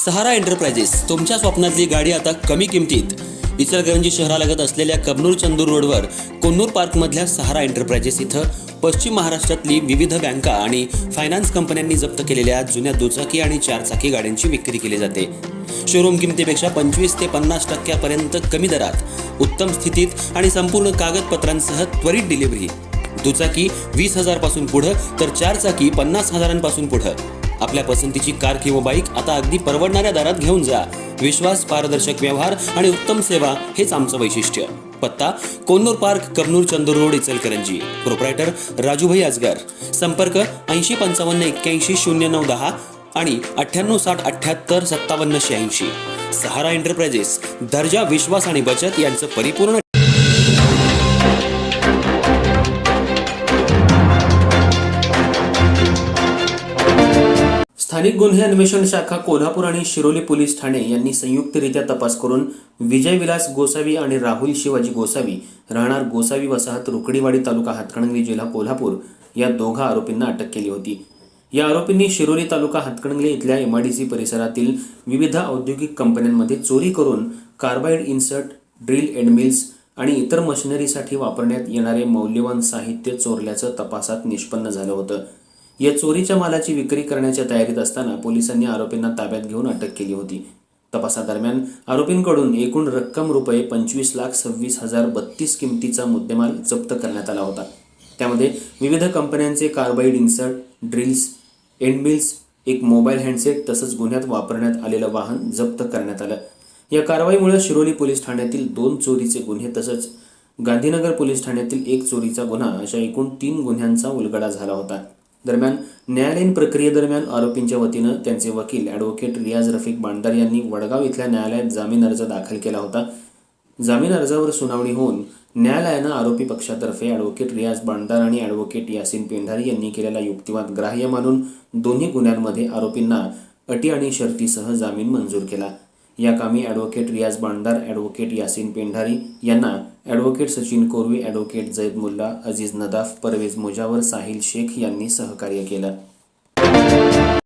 सहारा enterprises तुमच्या स्वप्नातली गाडी आता कमी किमतीत। इचलकरंजी शहरालगत असलेल्या कबनूर चंदूर रोडवर कोन्नूर पार्कमधल्या सहारा एंटरप्राइजेस इथं पश्चिम महाराष्ट्रातली विविध बँका आणि फायनान्स कंपन्यांनी जप्त केलेल्या जुन्या दुचाकी आणि चारचाकी गाड्यांची विक्री केली जाते। शोरूम किमतीपेक्षा 25 ते 50% पर्यंत कमी दरात, उत्तम स्थितीत आणि संपूर्ण कागदपत्रांसह त्वरित डिलिव्हरी। दुचाकी 20,000 पासून पुढे तर चारचाकी 50,000 पासून पुढे। आपल्या पसंतीची कार किंवा बाईक आता अगदी परवडणाऱ्या दरात घेऊन जा। विश्वास, पारदर्शक व्यवहार आणि उत्तम सेवा हेच आमचं वैशिष्ट्य। पत्ता Konnur park, Kabnur Chandur road, Ichalkaranji. Proprietor Rajubhai Ajgar. संपर्क 8055810910 आणि 9860785786। सहारा एंटरप्राइजेस, दर्जा, विश्वास आणि बचत यांचं परिपूर्ण। स्थानिक गुन्हे अन्वेषण शाखा कोल्हापूर आणि शिरोली पोलीस ठाणे यांनी संयुक्तरित्या तपास करून विजय विलास गोसावी आणि राहुल शिवाजी गोसावी राहणार गोसावी वसाहत, रुकडीवाडी, तालुका हातकणंगले, जिल्हा कोल्हापूर या दोघा आरोपींना अटक केली होती। या आरोपींनी शिरोली तालुका हातकणंगले इथल्या MIDC परिसरातील विविध औद्योगिक कंपन्यांमध्ये चोरी करून carbide insert, drill end mills आणि इतर मशिनरीसाठी वापरण्यात येणारे मौल्यवान साहित्य चोरल्याचं तपासात निष्पन्न झालं होतं। या चोरीच्या मालाची विक्री करण्याच्या तयारीत असताना पोलिसांनी आरोपींना ताब्यात घेऊन अटक केली होती। तपासादरम्यान आरोपींकडून एकूण रक्कम रुपये 25,26,032 किमतीचा मुद्देमाल जप्त करण्यात आला होता। त्यामध्ये विविध कंपन्यांचे carbide insert, drills, end mills, एक मोबाईल हँडसेट तसंच गुन्ह्यात वापरण्यात आलेलं वाहन जप्त करण्यात आलं। या कारवाईमुळे शिरोली पोलीस ठाण्यातील 2 चोरीचे गुन्हे तसंच गांधीनगर पोलीस ठाण्यातील 1 चोरीचा गुन्हा अशा एकूण 3 गुन्ह्यांचा उलगडा झाला होता। दरम्यान न्यायालयीन प्रक्रियेदरम्यान आरोपींच्या वतीनं त्यांचे वकील ॲडव्होकेट रियाज रफिक बांडदार यांनी वडगाव इथल्या न्यायालयात जामीन अर्ज दाखल केला होता। जामीन अर्जावर सुनावणी होऊन न्यायालयानं आरोपी पक्षातर्फे ॲडव्होकेट रियाज बांडदार आणि ॲडव्होकेट यासिन पेंढारी यांनी केलेला युक्तिवाद ग्राह्य मानून दोन्ही गुन्ह्यांमध्ये आरोपींना अटी आणि शर्तीसह जामीन मंजूर केला। या कामी ॲडव्होकेट रियाज बांडदार, ॲडव्होकेट यासिन पेंढारी यांना ॲडव्होकेट सचिन कोरवी, ॲडव्होकेट जैद मुल्ला, अजीज नदाफ, परवेज मुजावर, साहिल शेख यांनी सहकार्य केलं।